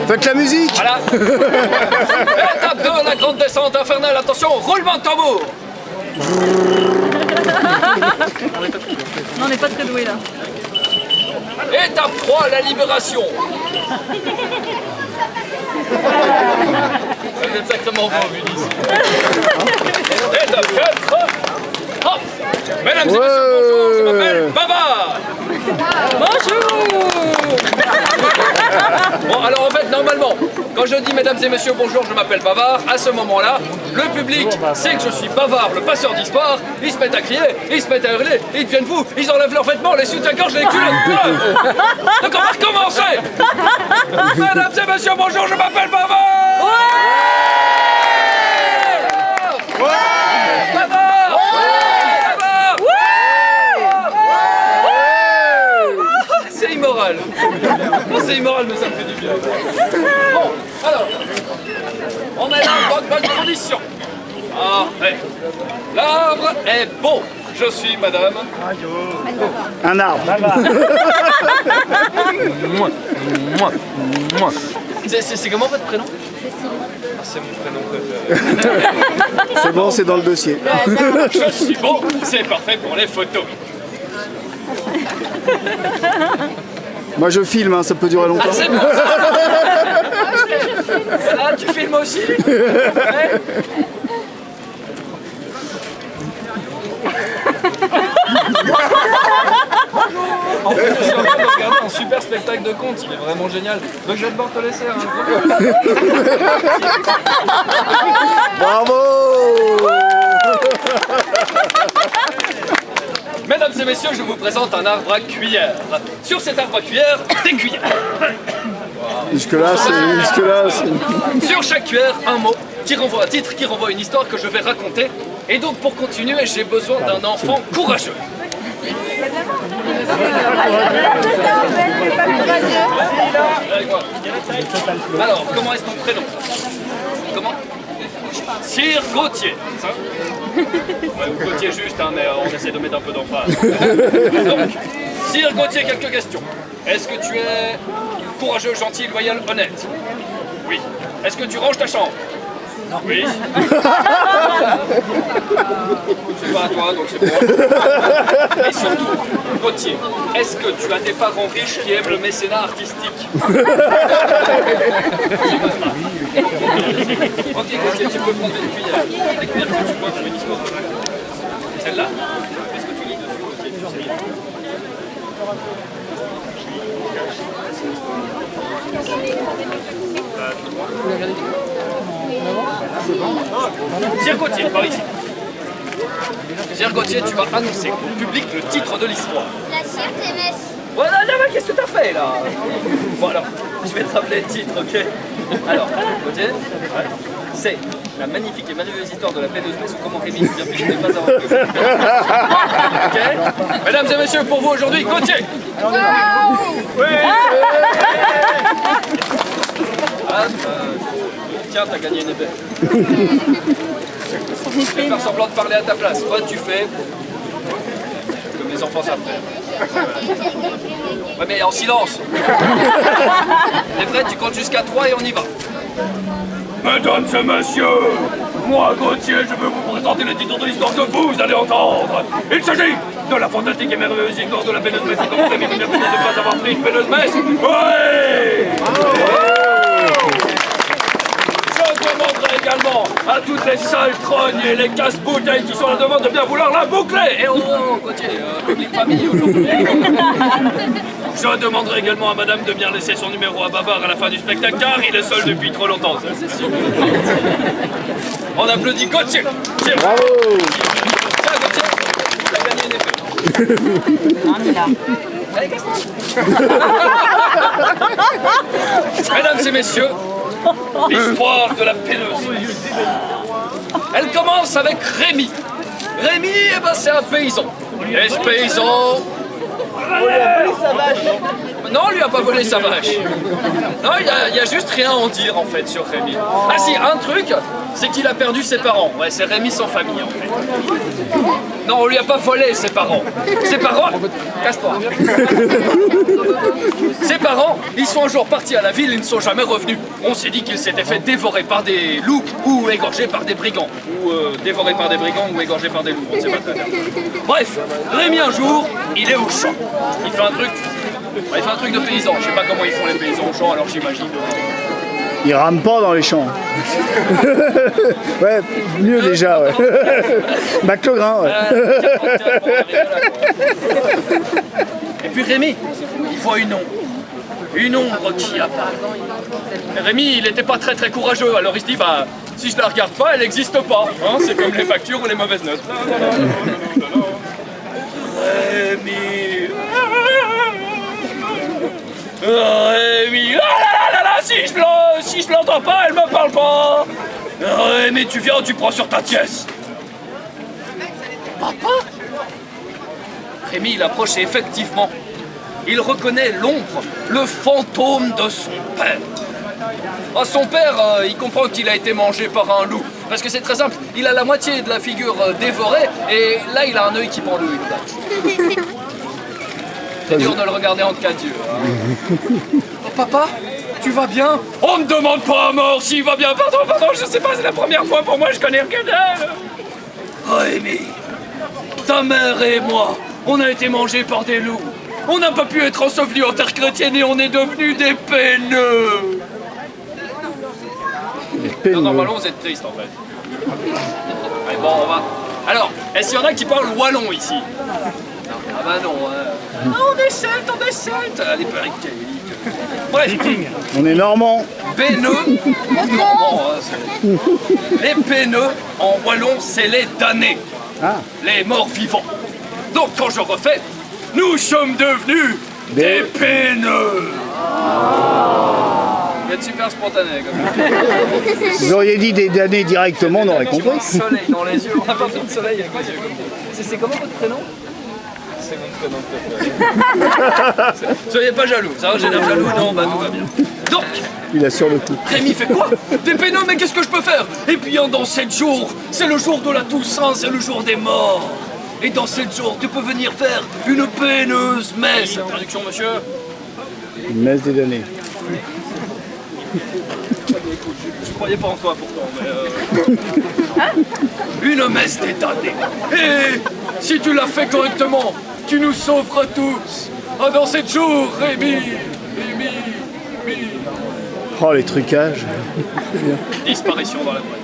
Faites la musique. Voilà. Étape 2, la grande descente infernale. Attention, roulement de tambour. Non, on n'est pas très doué là. Étape 3, la libération. Vous êtes sacrément beau, vu d'ici. Étape 4. Hop. Mesdames et messieurs, bonjour, je m'appelle Bavard. Bonjour. Bon, alors en fait, normalement, quand je dis mesdames et messieurs, bonjour, je m'appelle Bavard, à ce moment-là, le public sait que je suis Bavard, le passeur d'histoire, ils se mettent à crier, ils se mettent à hurler, ils deviennent fous, ils enlèvent leurs vêtements, les soutiens-gorge, les culottes, donc on va recommencer. Mesdames et messieurs, bonjour, je m'appelle Bavard. Bavard. C'est immoral. C'est immoral, mais ça me fait du bien. Bon, alors, on est là dans de bonnes conditions. Ah, ouais. L'arbre est beau. Je suis madame. Un arbre. C'est comment votre prénom? Ah, c'est mon prénom préféré. C'est bon, c'est dans le dossier. Je suis beau, c'est parfait pour les photos. Moi je filme, hein, ça peut durer longtemps. Ah, c'est bon ça. Ah, tu filmes aussi? Ouais. En fait, je suis en train de regarder un super spectacle de contes, il est vraiment génial. Donc je vais devoir te laisser. Hein. Bravo. Mesdames et messieurs, je vous présente un arbre à cuillère. Sur cet arbre à cuillère, des cuillères. Jusque-là, c'est... Sur chaque cuillère, un mot qui renvoie un titre, qui renvoie une histoire que je vais raconter. Et donc pour continuer, j'ai besoin d'un enfant courageux. Alors, comment est-ce ton prénom? Comment? Sir Gauthier. Ouais, ou Gauthier juste, hein, mais on essaie de mettre un peu d'emphase. Donc, Sir Gauthier, quelques questions. Est-ce que tu es courageux, gentil, loyal, honnête? Oui. Est-ce que tu ranges ta chambre? Oui. C'est pas à toi, donc c'est bon. Et surtout, Gauthier, est-ce que tu as des parents riches qui aiment le mécénat artistique? Ok, Gauthier, tu peux prendre une cuillère. Des cuillères que tu vois pour une histoire. Celle-là. Est-ce que tu lis dessus, Gauthier? Tu sais lire? Sir Gauthier, par ici. Sir Gauthier, tu vas annoncer au public le titre de l'histoire. La CRTMS. Voilà, mais qu'est-ce que tu as fait là? Bon alors, je vais te rappeler le titre, ok? Alors, Gauthier, c'est la magnifique et merveilleuse histoire de la peineuse messe ou comment Rémi bien plus n'est pas avoir pu. Ok? Mesdames et messieurs, pour vous aujourd'hui, Gauthier! Oui! Tiens, t'as gagné une épée. Je vais faire semblant de parler à ta place. Toi, tu fais comme les enfants savent faire. Ouais, mais en silence. T'es prêt? Tu comptes jusqu'à 3 et on y va. Mesdames et messieurs, moi, Gauthier, je veux vous présenter le titre de l'histoire que vous allez entendre. Il s'agit de la fantastique et merveilleuse histoire de la peineuse messe. Comment Rémi peut bien de ne pas avoir pris une peineuse messe? Ouais! Je demanderai également à toutes les sales trognes et les casse-bouteilles qui sont à la demande de bien vouloir la boucler. Et oh, Gauthier, public famille aujourd'hui. Je demanderai également à madame de bien laisser son numéro à Bavard à la fin du spectacle, car il est seul depuis trop longtemps, ça c'est sûr. On applaudit Gauthier. Bravo. Tiens, Gauthier, tu as gagné une épée. On est là. Allez, casse-toi. Mesdames et messieurs, l'histoire de la peineuse. Elle commence avec Rémi. Rémi, eh ben, c'est un paysan. Et ce paysan, Non, on lui a pas volé sa vache. Non, il y a juste rien à en dire en fait sur Rémi. Ah si, un truc, c'est qu'il a perdu ses parents. Ouais, c'est Rémi sans famille en fait. Non, on lui a pas volé ses parents. Ses parents... Casse-toi. Ses parents, ils sont un jour partis à la ville, ils ne sont jamais revenus. On s'est dit qu'ils s'étaient fait dévorer par des loups ou égorgés par des brigands. Ou dévorés par des brigands ou égorgés par des loups, on ne sait pas très bien. Bref, Rémi un jour, il est au champ. Il fait un truc de paysan. Je sais pas comment ils font les paysans au champ, alors j'imagine. Ils rament pas dans les champs. Ouais, mieux déjà, ouais. Bac le grain, ouais. Et puis Rémi, il voit une ombre. Une ombre qui apparaît. Et Rémi, il n'était pas très courageux, alors il se dit, bah, si je la regarde pas, elle n'existe pas. Hein, c'est comme les factures ou les mauvaises notes. Rémi... Rémi... Ah là là, si je l'entends pas, elle me parle pas. Rémi, tu viens, tu prends sur ta pièce. Papa? Rémi, il approche et effectivement, il reconnaît l'ombre, le fantôme de son père. Ah, son père, il comprend qu'il a été mangé par un loup. Parce que c'est très simple, il a la moitié de la figure dévorée et là, il a un œil qui pendouille. C'est dur de le regarder entre quatre yeux. Hein. Oh, papa, tu vas bien? On ne demande pas à mort s'il va bien. Pardon, je sais pas, c'est la première fois pour moi, je connais rien d'elle. Rémi, ta mère et moi, on a été mangés par des loups. On n'a pas pu être ensevelis en terre chrétienne et on est devenus des peineux. Non, normalement, vous êtes triste en fait. Allez, bon, on va. Alors, est-ce qu'il y en a qui parlent wallon ici? Ah bah non, on est celtes, allez, bref. On est normand. Peineux, normand, les peineux en wallon, c'est les damnés, les morts vivants. Donc quand je refais, nous sommes devenus des peineux. Vous êtes super spontané comme ça. Vous auriez dit des damnés directement, on aurait compris. Soleil dans les yeux, on n'a pas besoin de soleil avec les yeux. C'est comment votre prénom? C'est mon prénom préféré. Soyez pas jaloux, ça va, j'ai l'air jaloux, non, bah tout va bien. Donc, Il assure le coup. Rémi fait quoi? Des peineux, mais qu'est-ce que je peux faire? Et puis dans 7 jours, c'est le jour de la Toussaint, c'est le jour des morts. Et dans 7 jours, tu peux venir faire une peineuse messe. Traduction, monsieur? Une messe des damnés. Je croyais pas en toi pourtant, mais une messe des damnés. Et si tu l'as fait correctement, tu nous sauveras tous. Ah, dans 7 jours, Rémi. Oh, les trucages. Disparition dans la boîte.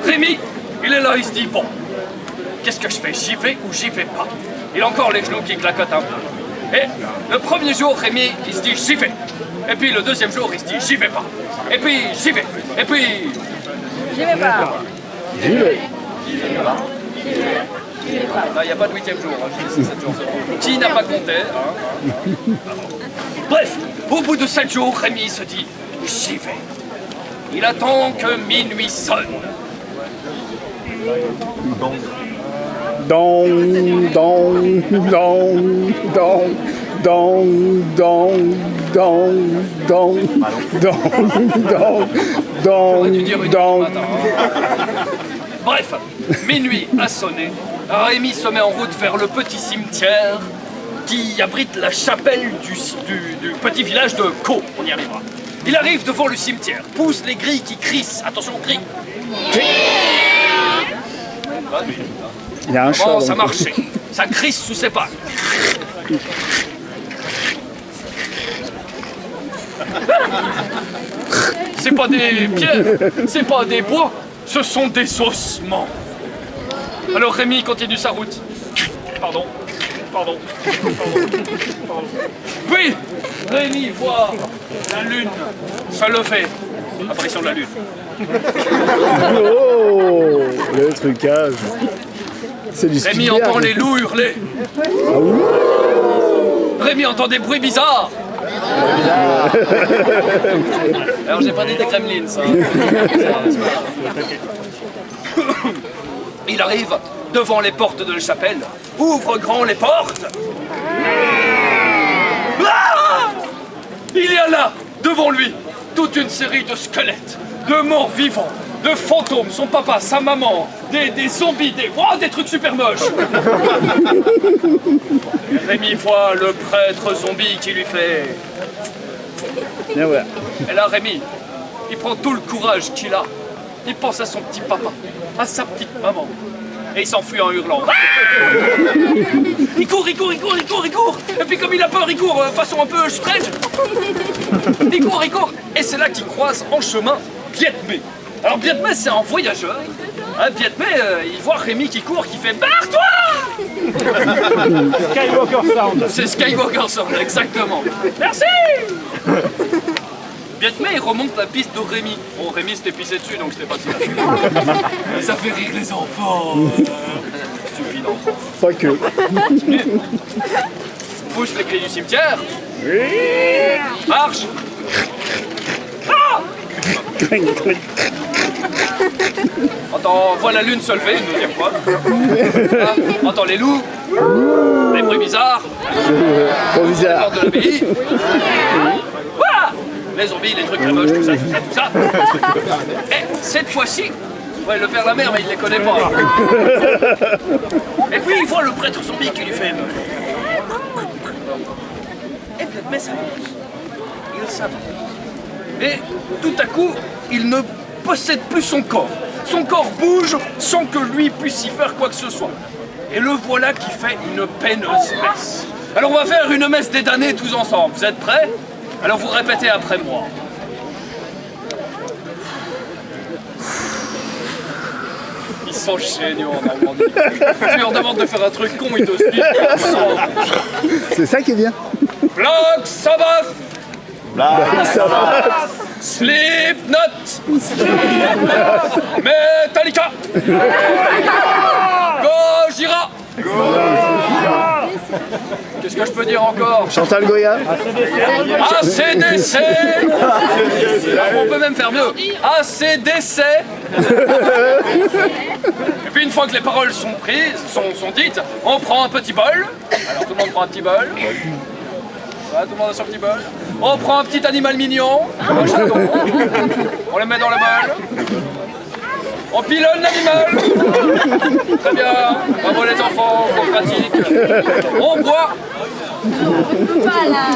Rémi, il est là, il se dit, bon, qu'est-ce que je fais? J'y vais ou j'y vais pas? Il a encore les genoux qui clacotent un peu. Et le premier jour, Rémi, il se dit, j'y vais. Et puis le deuxième jour, il se dit, j'y vais pas. Et puis, j'y vais. Et puis... J'y vais pas. J'y vais. Là, il n'y a pas de 8e jour, hein. J'ai laissé 7 jours seulement. Qui n'a pas compté, hein. Bref, au bout de 7 jours, Rémi se dit, j'y vais. Il attend que minuit sonne. Dong, dong, dong, dong, dong, dong, dong, dong, dong, J'aurais dû dire dong, une heure du dong. matin, hein. Bref, minuit a sonné. Rémi se met en route vers le petit cimetière qui abrite la chapelle du petit village de Caux. On y arrivera. Il arrive devant le cimetière, pousse les grilles qui crissent. Attention, grilles. Ah, lui. Il y a un chat. Oh, ça donc. marchait. Ça crisse sous ses pas. C'est pas des pierres, c'est pas des bois, ce sont des ossements. Alors Rémi continue sa route. Pardon. Puis, Rémi voit la lune se lever. Apparition de la lune. Oh, le trucage. C'est du Rémi Spielberg. entend les loups hurler. Rémi entend des bruits bizarres. Alors j'ai pas dit des gremlins. Hein. Il arrive devant les portes de la chapelle, ouvre grand les portes. Ah! Il y a là, devant lui, toute une série de squelettes, de morts vivants, de fantômes, son papa, sa maman, des zombies, des trucs super moches. Et Rémi voit le prêtre zombie qui lui fait... Bien voilà. Et là, Rémi, il prend tout le courage qu'il a. Il pense à son petit papa, à sa petite maman. Et il s'enfuit en hurlant. Ah! Il court. Et puis comme il a peur, il court façon un peu Scratch. Il court. Et c'est là qu'il croise en chemin Vietmé. Alors Vietmé, c'est un voyageur. Hein, Vietmé, il voit Rémi qui court, qui fait « Barre-toi !» Skywalker Sound. C'est Skywalker Sound, exactement. Merci. Vietmé, il remonte la piste de Rémi. Bon, Rémi s'était pissé dessus, donc c'était facile à suivre. Ça fait rire les enfants. Stupide enfant. Pas que. Pousse les clés du cimetière. Marche. Ah! On voit la lune se lever une deuxième fois. On entend les loups, les bruits bizarres, Trop les bizarre. portes de l'abbaye. Voilà! Les zombies, les trucs très moches, tout ça. Et cette fois-ci, ouais, le père la mère, mais il les connaît pas. Et puis il voit le prêtre zombie qui lui fait. Et puis mais ça avance. Il s'avance. Et tout à coup, il ne possède plus son corps. Son corps bouge sans que lui puisse y faire quoi que ce soit. Et le voilà qui fait une peineuse messe. Alors on va faire une messe des damnés tous ensemble. Vous êtes prêts? Alors vous répétez après moi. Ils sont géniaux en Normandie. Tu leur demandes de faire un truc con, ils te suivent. C'est ça qui est bien. Black Sabbath, Ça va. Slipknot, Metallica, Gojira. Qu'est-ce que je peux dire encore? Chantal Goya. ACDC. On peut même faire mieux. ACDC. Et puis une fois que les paroles sont prises, sont dites, on prend un petit bol. Alors tout le monde prend un petit bol. Voilà, tout le monde a son petit bol. On prend un petit animal mignon. Un chaton. On le met dans le bol. On pilonne l'animal. Très bien. Bravo les enfants, on pratique. On boit. Pas là.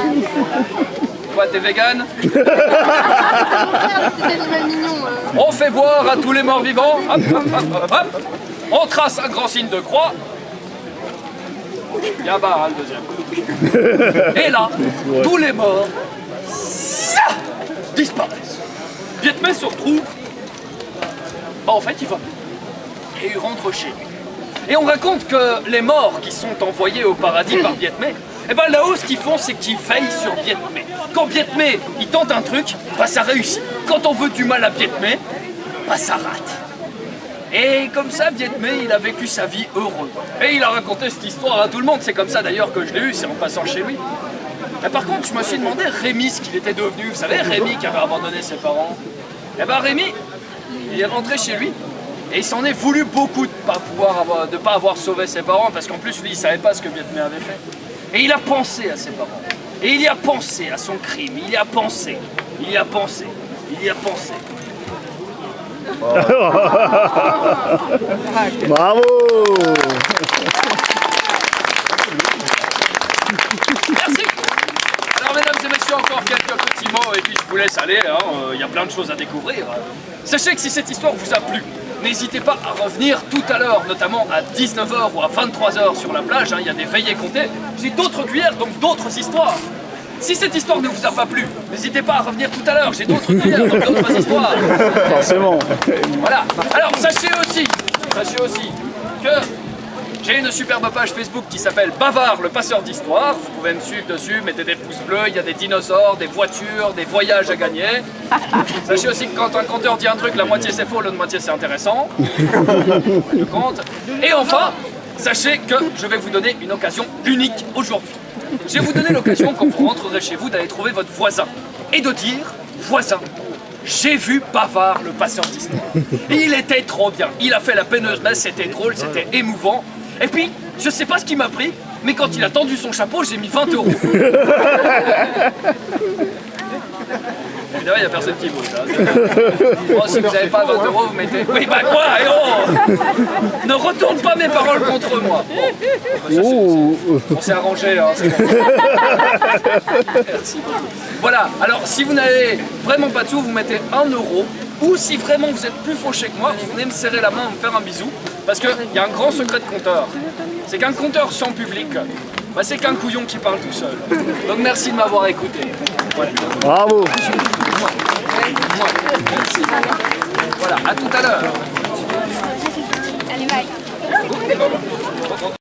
Quoi, t'es vegan? Petit animal mignon. On fait boire à tous les morts vivants. Hop, hop, hop, hop, hop. On trace un grand signe de croix. Bien bas, hein, le deuxième. Et là, tous les morts ça, disparaissent. Vietmé se retrouve. Bah, en fait, il va bien. Et il rentre chez lui. Et on raconte que les morts qui sont envoyés au paradis par Vietmé, eh ben là-haut, ce qu'ils font, c'est qu'ils veillent sur Vietmé. Quand Vietmé, il tente un truc, bah ça réussit. Quand on veut du mal à Vietmé, bah ça rate. Et comme ça, Vietmé, il a vécu sa vie heureux. Et il a raconté cette histoire à tout le monde. C'est comme ça d'ailleurs que je l'ai eu, c'est en passant chez lui. Mais par contre, je me suis demandé Rémi ce qu'il était devenu. Vous savez, Rémi qui avait abandonné ses parents. Eh ben Rémi, il est rentré chez lui. Et il s'en est voulu beaucoup de ne pas avoir sauvé ses parents, parce qu'en plus, lui, il ne savait pas ce que Vietmé avait fait. Et il a pensé à ses parents. Et il y a pensé à son crime. Il y a pensé. Il y a pensé. Il y a pensé. Bravo. Merci. Alors, mesdames et messieurs, encore quelques petits mots, et puis je vous laisse aller. Il y a plein de choses à découvrir. Sachez que si cette histoire vous a plu, n'hésitez pas à revenir tout à l'heure, notamment à 19h ou à 23h sur la plage. Il y a des veillées comptées. J'ai d'autres cuillères, donc d'autres histoires. Si cette histoire ne vous a pas plu, n'hésitez pas à revenir tout à l'heure. J'ai d'autres cuillères, donc d'autres histoires. Forcément. Voilà. Alors, sachez aussi que j'ai une superbe page Facebook qui s'appelle Bavard, le passeur d'histoire. Vous pouvez me suivre dessus, mettez des pouces bleus, il y a des dinosaures, des voitures, des voyages à gagner. Sachez aussi que quand un conteur dit un truc, la moitié c'est faux, l'autre moitié c'est intéressant. Je compte. Et enfin, sachez que je vais vous donner une occasion unique aujourd'hui. Je vais vous donner l'occasion, quand vous rentrerez chez vous, d'aller trouver votre voisin et de dire « Voisin, j'ai vu Bavard, le passeur d'histoire. Il était trop bien. Il a fait la peineuse, c'était drôle, c'était émouvant. Et puis, je sais pas ce qui m'a pris, mais quand il a tendu son chapeau, j'ai mis 20 €. Évidemment, il n'y a personne qui bouge. Bon, si vous n'avez pas 20 €, vous mettez... Oui, bah quoi, eh oh, ne retourne pas mes paroles contre moi. Bon, on s'est arrangé, hein, c'est bon. Merci beaucoup. Voilà, alors si vous n'avez vraiment pas de sous, vous mettez 1 €. Ou si vraiment vous êtes plus fauché que moi, vous venez me serrer la main et me faire un bisou. Parce qu'il y a un grand secret de compteur. C'est qu'un compteur sans public, bah, c'est qu'un couillon qui parle tout seul. Donc merci de m'avoir écouté. Voilà. Bravo. Merci. Voilà, à tout à l'heure. Allez, bye.